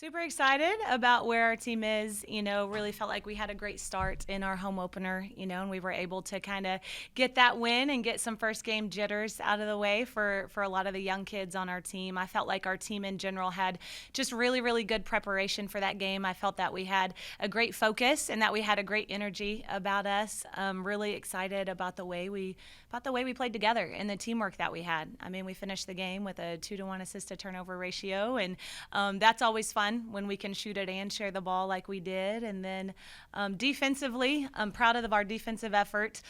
Super excited about where our team is. Really felt like we had a great start in our home opener, and we were able to kind of get that win and get some first game jitters out of the way for a lot of the young kids on our team. I felt like our team in general had just really, really good preparation for that game. I felt that we had a great focus and that we had a great energy about us. Really excited about the way we played together and the teamwork that we had. I mean, we finished the game with a 2-to-1 assist to turnover ratio, and that's always fun when we can shoot it and share the ball like we did. And then defensively, I'm proud of our defensive effort.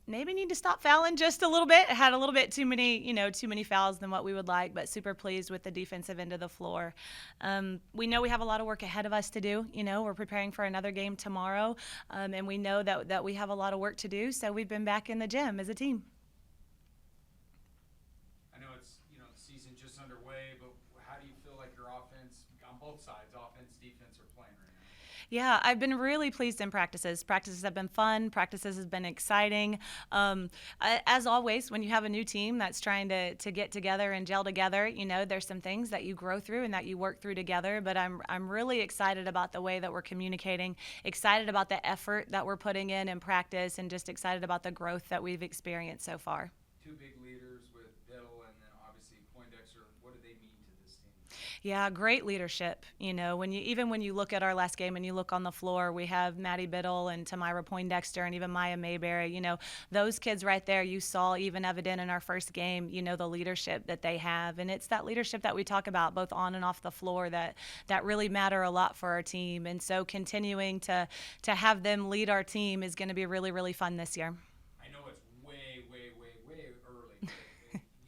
Maybe need to stop fouling just a little bit. Had a little bit too many fouls than what we would like, but super pleased with the defensive end of the floor. We know we have a lot of work ahead of us to do. We're preparing for another game tomorrow, and we know that we have a lot of work to do. So we've been back in the gym as a team. I know it's the season just underway, but how do you feel like your offense on both sides, offense, defense, are playing right now? Yeah, I've been really pleased in practices. Practices have been fun. Practices has been exciting. As always, when you have a new team that's trying to get together and gel together, there's some things that you grow through and that you work through together. But I'm really excited about the way that we're communicating, excited about the effort that we're putting in practice, and just excited about the growth that we've experienced so far. Two big leaders with Biddle and then obviously Poindexter. What do they mean to this team? Yeah, great leadership. When you look at our last game and you look on the floor, we have Maddie Biddle and Tamira Poindexter and even Maya Mayberry. Those kids right there, you saw even evident in our first game, the leadership that they have. And it's that leadership that we talk about both on and off the floor that really matter a lot for our team. And so continuing to have them lead our team is going to be really, really fun this year. I know it's way, way, way, way early.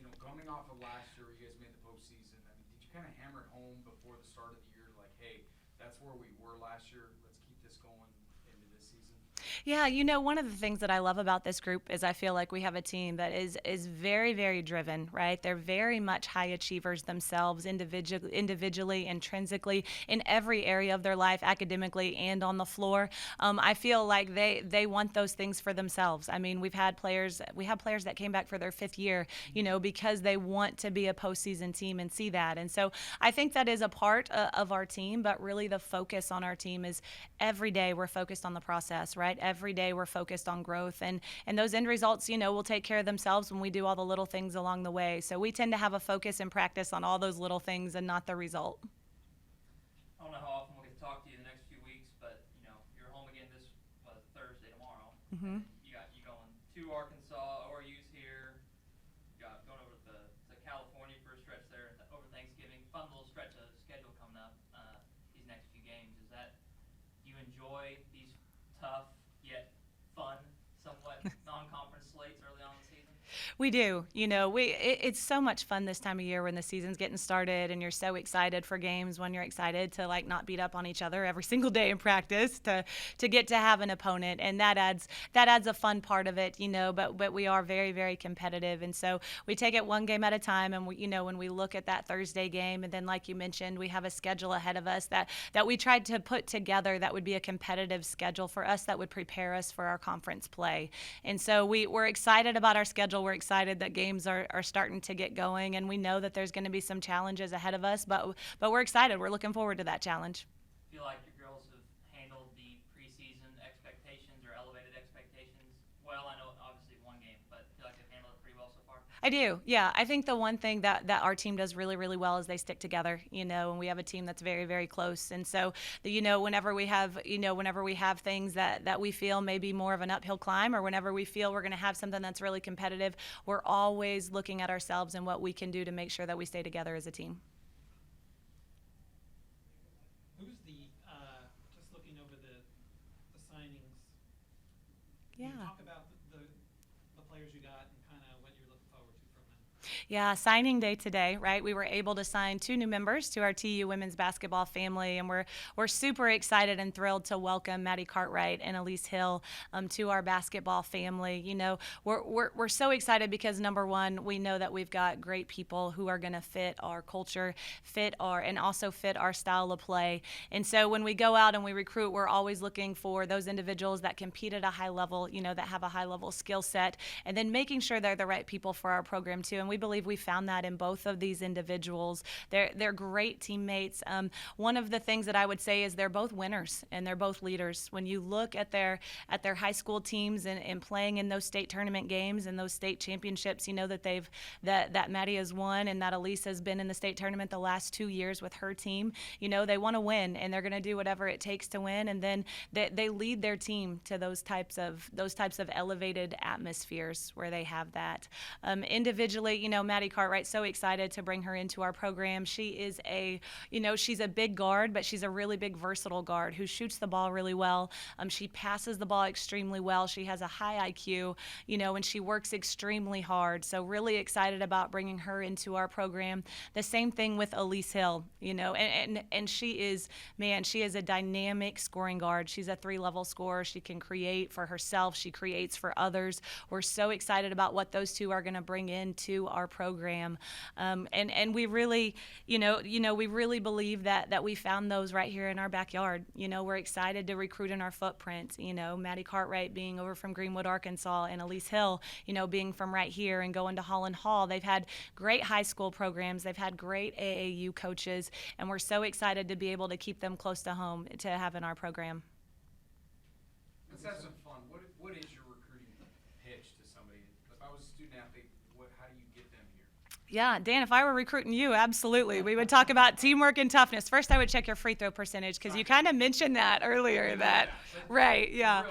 But, coming off of last year, where you guys made the postseason. I mean, did you kind of hammer it home before the start of the year, like, hey, that's where we were last year. Let's keep this going into this season? Yeah, one of the things that I love about this group is I feel like we have a team that is very, very driven, right? They're very much high achievers themselves, individually, intrinsically, in every area of their life, academically and on the floor. I feel like they want those things for themselves. I mean, we have players that came back for their fifth year, because they want to be a postseason team and see that. And so I think that is a part of our team, but really the focus on our team is every day we're focused on the process, right? Every day we're focused on growth, and those end results, will take care of themselves when we do all the little things along the way. So we tend to have a focus in practice on all those little things and not the result. I don't know how often we'll get to talk to you the next few weeks, but you're home again this Thursday tomorrow. Mm-hmm. You going to Arkansas, ORU's here. You got going over to California for a stretch there over Thanksgiving. Fun little stretch of schedule coming up these next few games. Do you enjoy these tough yet fun, somewhat non-conference slates early on in the season? We do. It's so much fun this time of year when the season's getting started and you're so excited for games, when you're excited to not beat up on each other every single day in practice, to get to have an opponent, and that adds a fun part of it, but we are very, very competitive, and so we take it one game at a time. And when we look at that Thursday game, and then like you mentioned, we have a schedule ahead of us that we tried to put together that would be a competitive schedule for us, that would prepare us for our conference play. And so we're excited about our schedule. We're excited that games are starting to get going, and we know that there's going to be some challenges ahead of us, but we're excited. We're looking forward to that challenge. I feel like your girls have handled the preseason expectations or elevated expectations well. I know obviously one game, but I feel like they've handled it pretty well so far. I do. Yeah. I think the one thing that our team does really, really well is they stick together, and we have a team that's very, very close. And so, whenever we have things that we feel may be more of an uphill climb, or whenever we feel we're going to have something that's really competitive, we're always looking at ourselves and what we can do to make sure that we stay together as a team. Who's just looking over the signings? Yeah. Can you talk about the players you got and kind of what you're looking forward to from them? Yeah, signing day today, right? We were able to sign 2 new members to our TU women's basketball family, and we're super excited and thrilled to welcome Maddie Cartwright and Elise Hill to our basketball family. We're so excited because, number one, we know that we've got great people who are going to fit our culture, and also fit our style of play. And so when we go out and we recruit, we're always looking for those individuals that compete at a high level, that have a high level skill set, and then making sure they're the right people for our program too. And we believe believe we found that in both of these individuals. They're great teammates. One of the things that I would say is they're both winners and they're both leaders. When you look at their high school teams and playing in those state tournament games and those state championships, you know that Maddie has won and that Elise has been in the state tournament the last 2 years with her team. You know, they want to win and they're going to do whatever it takes to win. And then they lead their team to those types of elevated atmospheres where they have that. Individually, you know, Maddie Cartwright, so excited to bring her into our program. She is she's a big guard, but she's a really big versatile guard who shoots the ball really well. She passes the ball extremely well. She has a high IQ, you know, and she works extremely hard. So really excited about bringing her into our program. The same thing with Elise Hill, you know, and she is a dynamic scoring guard. She's a 3-level scorer. She can create for herself. She creates for others. We're so excited about what those two are going to bring into our program. And we really, we really believe that we found those right here in our backyard. You know, we're excited to recruit in our footprint. You know, Maddie Cartwright being over from Greenwood, Arkansas, and Elise Hill, you know, being from right here and going to Holland Hall. They've had great high school programs. They've had great AAU coaches, and we're so excited to be able to keep them close to home to have in our program. Let's have some fun. What is your recruiting pitch to somebody? If I was a student athlete, how do you get them here? Yeah, Dan, if I were recruiting you, absolutely. We would talk about teamwork and toughness. First, I would check your free throw percentage because you kind of mentioned that earlier. Right, yeah.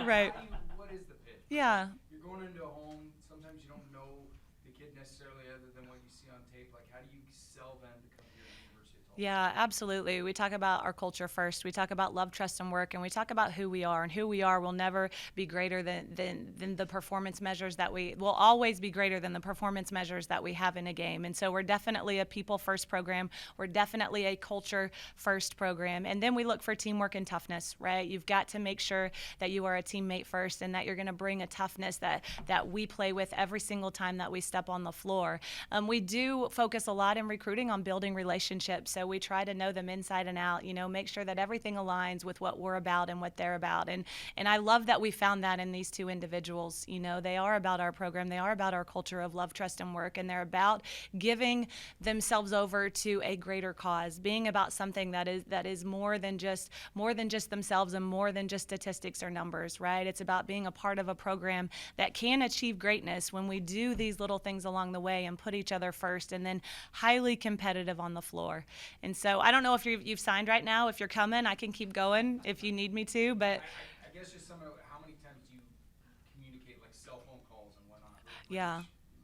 Right. What is the pitch? Yeah. You're going into a home. Sometimes you don't know the kid necessarily other than what you see on tape. Like, how do you sell them to come here to the University of Tulsa? Yeah, absolutely. We talk about our culture first. We talk about love, trust, and work, and we talk about who we are. And who we are will never be greater than the performance measures that we will always be greater than the performance measures that we have in a game. And so we're definitely a people first program. We're definitely a culture first program. And then we look for teamwork and toughness, right? You've got to make sure that you are a teammate first and that you're going to bring a toughness that we play with every single time that we step on the floor. We do focus a lot in recruiting on building relationships. So we try to know them inside and out, you know, make sure that everything aligns with what we're about and what they're about. And I love that we found that in these two individuals. You know, they are about our program. They are about our culture of love, trust, and work. And they're about giving themselves over to a greater cause, being about something that is more than just themselves and more than just statistics or numbers, right? It's about being a part of a program that can achieve greatness when we do these little things along the way and put each other first, and then highly competitive on the floor. And so I don't know if you've signed right now. If you're coming, I can keep going if you need me to. But I guess just how many times do you communicate, like cell phone calls and whatnot? Yeah.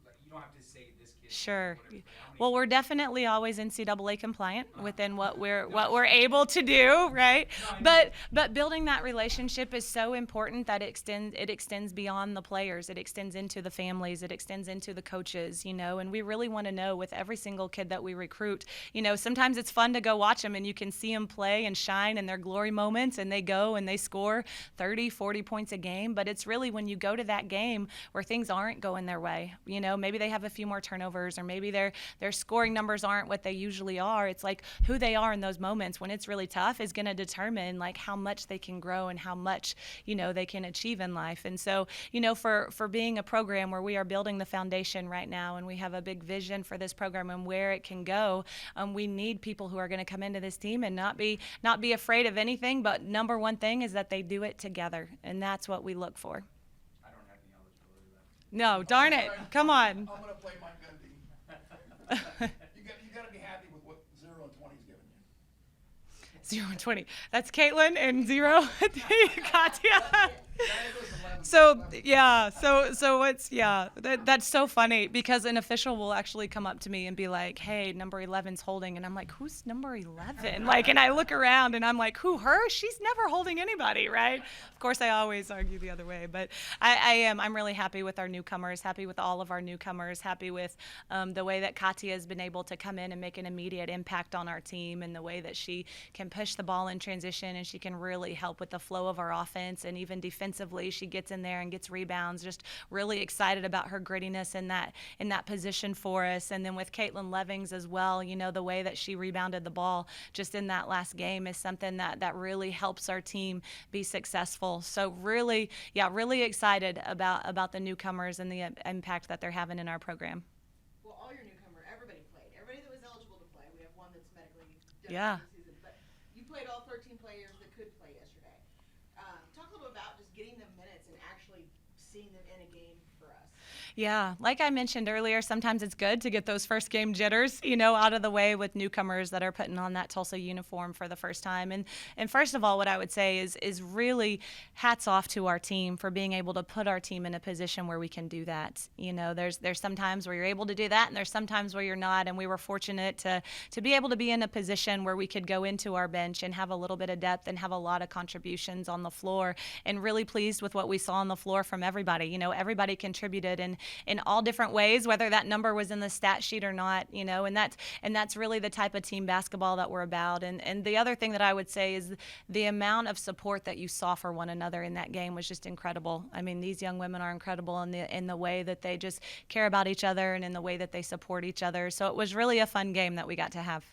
Like, you don't have to say this kid. Sure. Whatever, but how many Well, we're definitely always NCAA compliant within what we're able to do, right? But building that relationship is so important that it extends beyond the players. It extends into the families. It extends into the coaches, you know. And we really want to know with every single kid that we recruit. You know, sometimes it's fun to go watch them and you can see them play and shine in their glory moments, and they go and they score 30, 40 points a game. But it's really when you go to that game where things aren't going their way. You know, maybe they have a few more turnovers, or maybe their scoring numbers aren't what they usually are. It's like who they are in those moments when it's really tough is going to determine like how much they can grow and how much, you know, they can achieve in life. And so, you know, for being a program where we are building the foundation right now and we have a big vision for this program and where it can go, we need people who are going to come into this team and not be afraid of anything. But number one thing is that they do it together, and that's what we look for. I don't have any eligibility left. No, darn it. Come on. I'm going to play my gun team. You got to be happy with what 0 and 20's giving you. 0 and 20. That's Caitlin and 0. Katya. So yeah, so it's that's so funny because an official will actually come up to me and be like, "Hey, number 11's holding," and I'm like, "Who's number 11?" Like, and I look around and I'm like, "Who? Her? She's never holding anybody, right?" Of course, I always argue the other way, but I'm really happy with our newcomers, happy with all of our newcomers, happy with the way that Katya has been able to come in and make an immediate impact on our team, and the way that she can push the ball in transition and she can really help with the flow of our offense, and even defensively, she gets in there and gets rebounds. Just really excited about her grittiness in that position for us. And then with Caitlin Levings as well, you know, the way that she rebounded the ball just in that last game is something that really helps our team be successful. So really excited about the newcomers and the impact that they're having in our program. Well, all Yeah. the season. But you played all 13 players that could play yesterday. Talk a little bit about just getting them minutes and actually seeing them in a game for us. Yeah, like I mentioned earlier, sometimes it's good to get those first game jitters, out of the way with newcomers that are putting on that Tulsa uniform for the first time. And first of all, what I would say is really hats off to our team for being able to put our team in a position where we can do that. There's some times where you're able to do that, and there's some times where you're not. And we were fortunate to be able to be in a position where we could go into our bench and have a little bit of depth and have a lot of contributions on the floor. And really pleased with what we saw on the floor from everybody. Everybody contributed in all different ways, whether that number was in the stat sheet or not, and that's really the type of team basketball that we're about. And the other thing that I would say is the amount of support that you saw for one another in that game was just incredible. I mean, these young women are incredible in the way that they just care about each other and in the way that they support each other. So it was really a fun game that we got to have.